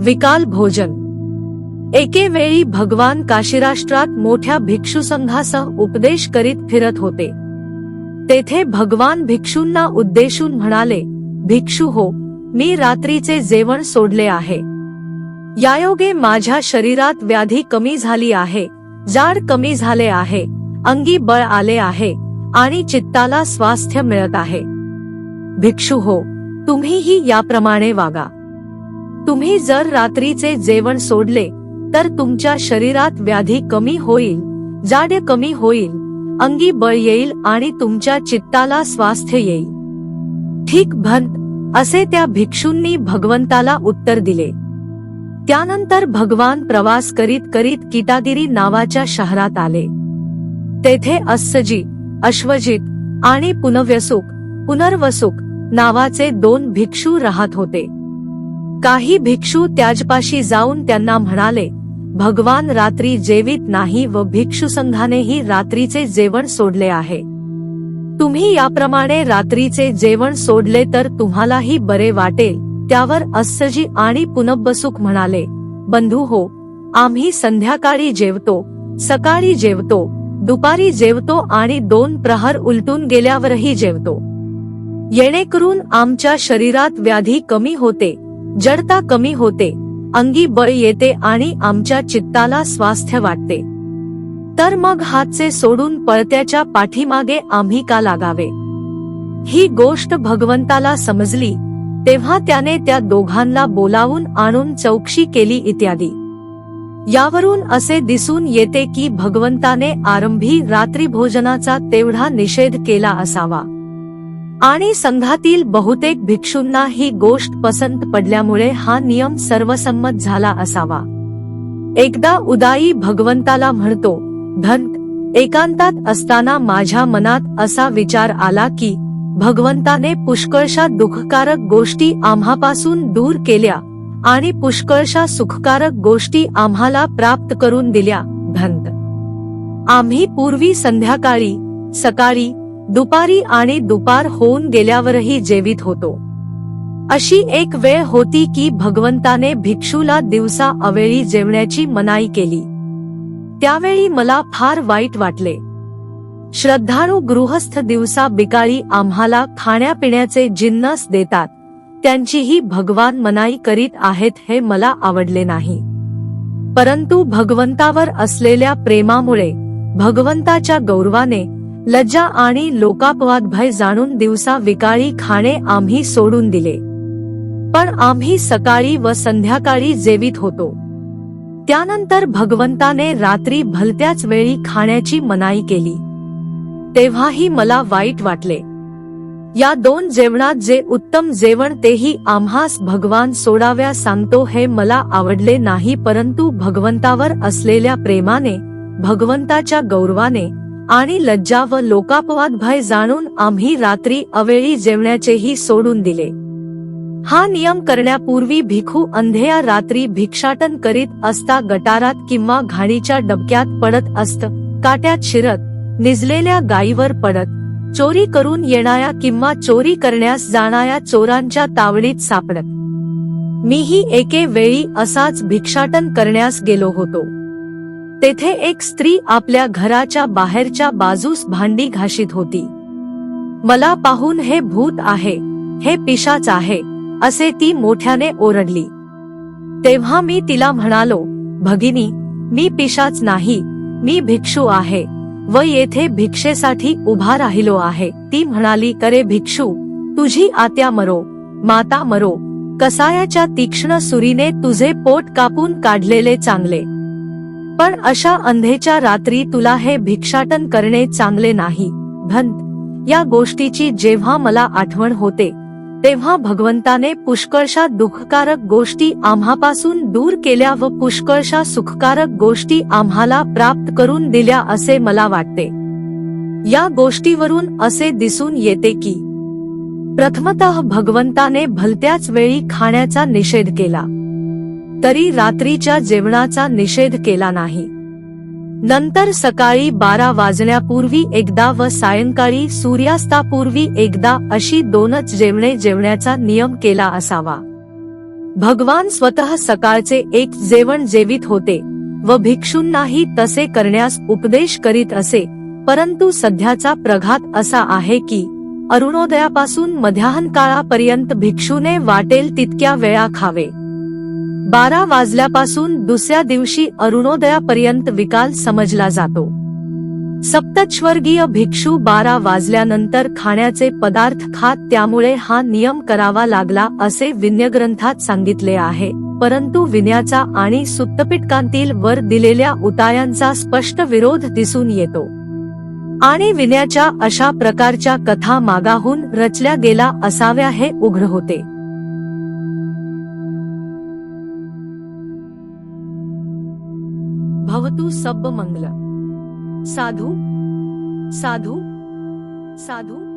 विकाल भोजन। एके वेळी भगवान काशीराष्ट्रात मोठ्या भिक्षुसंघासह उपदेश करीत फिरत होते। तेथे भगवान भिक्षूंना उद्देशून म्हणाले, भिक्षू हो, मी रात्रीचे जेवण सोडले आहे। यायोगे माझ्या शरीरात व्याधी कमी झाली आहे, जाड कमी झाले आहे, अंगी बळ आले आहे आणि चित्ताला स्वास्थ्य मिळत आहे। भिक्षू हो, तुम्हीही याप्रमाणे वागा। तुम्ही जर रात्रीचे जेवण सोडले तर तुमच्या शरीरात व्याधी कमी होईल, जाड कमी होईल, अंगी बळ येईल आणि तुमच्या चित्ताला स्वास्थ्य येईल। ठीक भंत, असे त्या भिक्षूंनी भगवंताला उत्तर दिले। त्यानंतर भगवान प्रवास करीत करीत किटागिरी नावाच्या शहरात आले। तेथे अस्सजी, अश्वजित आणि पुनर्वसुक नावाचे 2 भिक्षू राहत होते। काही भिक्षू त्याजपाशी जाऊन त्यांना म्हणाले, भगवान रात्री जेवित नाही व भिक्षुसंघानेही रात्रीचे जेवण सोडले आहे। तुम्ही याप्रमाणे रात्रीचे जेवण सोडले तर तुम्हालाही बरे वाटेल। त्यावर अस्सजी आणि पुनर्वसुक म्हणाले, बंधू हो, आम्ही संध्याकाळी जेवतो, सकाळी जेवतो, दुपारी जेवतो आणि 2 प्रहर उलटून गेल्यावरही जेवतो। येणेकरून आमच्या शरीरात व्याधी कमी होते, जडता कमी होते, अंगी बळ येते आणि आमच्या चित्ताला स्वास्थ्य वाटते। तर मग हातचे सोडून पळत्याच्या पाठीमागे आम्ही का लागावे? ही गोष्ट भगवंताला समजली तेव्हा त्याने त्या दोघांना बोलावून आणून चौकशी केली इत्यादी। यावरून असे दिसून येते की भगवंताने आरंभी रात्रीभोजनाचा तेवढा निषेध केला असावा आणि संघातील बहुतेक भिक्षूंना ही गोष्ट पसंत पडल्यामुळे हा नियम सर्वसंमत झाला असावा। एकदा उदाई भगवंताला म्हणतो, धन्त, एकांतात असताना माझ्या मनात असा विचार आला की भगवंताने पुष्कळशा दुःखकारक गोष्टी आम्हापासून दूर केल्या आणि पुष्कळशा सुखकारक गोष्टी आम्हाला प्राप्त करून दिल्या। धन्त, आम्ही पूर्वी संध्याकाळी, सकाळी, दुपारी आणि दुपार होऊन गेल्यावरही जेवित होतो। अशी एक वेळ होती की भगवंताने भिक्षूला दिवसा अवेळी जेवण्याची मनाई केली। त्यावेळी मला फार वाईट वाटले। श्रद्धाळू गृहस्थ दिवसा बिकाळी आम्हाला खाण्यापिण्याचे जिन्नस देतात, त्यांचीही भगवान मनाई करीत आहेत हे मला आवडले नाही। परंतु भगवंतावर असलेल्या प्रेमामुळे, भगवंताच्या गौरवाने, लज्जा आणि लोकापवाद भय जाणून दिवसा विकाळी खाणे आम्ही सोडून दिले। पण आम्ही सकाळी व संध्याकाळी जेवित होतो। त्यानंतर भगवंताने रात्री भलत्याच वेळी खाण्याची मनाई केली, तेव्हाही मला वाईट वाटले। या 2 जेवणात जे उत्तम जेवण तेही आम्हास भगवान सोडाव्या सांगतो हे मला आवडले नाही। परंतु भगवंतावर असलेल्या प्रेमाने, भगवंताच्या गौरवाने आणि लज्जा व लोकापवाद भय जाणून आम्ही रात्री अवेळी जेवण्याचेही सोडून दिले। हा नियम करण्यापूर्वी भिखू अंधेया रात्री भिक्षाटन करीत असता गटारात किंवा घाणीच्या डबक्यात पडत असत, काट्यात शिरत, निजलेल्या गायीवर पडत, चोरी करून येणाऱ्या किंवा चोरी करण्यास जाणाऱ्या चोरांच्या तावडीत सापडत। मीही एके वेळी असाच भिक्षाटन करण्यास गेलो होतो। तेथे एक स्त्री आपल्या घराच्या बाहेरच्या बाजूस भांडी घाशीत होती। मला पाहून हे भूत आहे, हे पिशाच आहे, असे ती मोठ्याने ओरडली। तेव्हा मी तिला म्हणालो, भगिनी, मी पिशाच नाही, मी भिक्षू आहे व येथे भिक्षेसाठी उभा राहिलो आहे। ती म्हणाली, करे भिक्षू, तुझी आत्या मरो, माता मरो, कसायाच्या तीक्ष्ण सुरीने तुझे पोट कापून काढलेले चांगले, पण अशा अंधेच्या रात्री तुला हे भिक्षाटन करणे चांगले नाही। धन्त, या गोष्टीची जेव्हा मला आठवण होते तेव्हा भगवंताने पुष्कळशा दुःखकारक गोष्टी आम्हापासून दूर केल्या व पुष्कळशा सुखकारक गोष्टी आम्हाला प्राप्त करून दिल्या असे मला वाटते। या गोष्टीवरून असे दिसून येते की प्रथमतः भगवंताने भलत्याच वेळी खाण्याचा निषेध केला, तरी रात्रीच्या जेवणाचा निषेध केला नाही। नंतर सकाळी 12 वाजण्यापूर्वी एकदा व सायंकाळी सूर्यास्तापूर्वी एकदा अशी 2च जेवणे जेवण्याचा नियम केला असावा। भगवान स्वतः सकाळचे एक जेवण जेवित होते व भिक्षूंनाही तसे करण्यास उपदेश करीत असे, परंतु सध्याचा प्रघात असा आहे की अरुणोदयापासून मध्याह्न काळापर्यंत भिक्षूने वाटेल तितक्या वेळा खावे. 12 वाजल्यापासून दुसऱ्या दिवशी अरुणोदयापर्यंत विकाल समजला जातो. सप्तस्वर्गीय भिक्षू 12 वाजल्यानंतर खाण्याचे पदार्थ खात, त्यामुळे हा नियम करावा लागला असे विनयग्रंथात सांगितले आहे, परंतु विनयाचा आणि सुत्तपिटकांतील वर दिलेल्या उतायांचा स्पष्ट विरोध दिसून येतो आणि विनयाच्या अशा प्रकारच्या कथा मागाहून रचल्या गेला असाव्या हे उघड होते. भवतु सब्ब मंगल. साधु साधु साधु.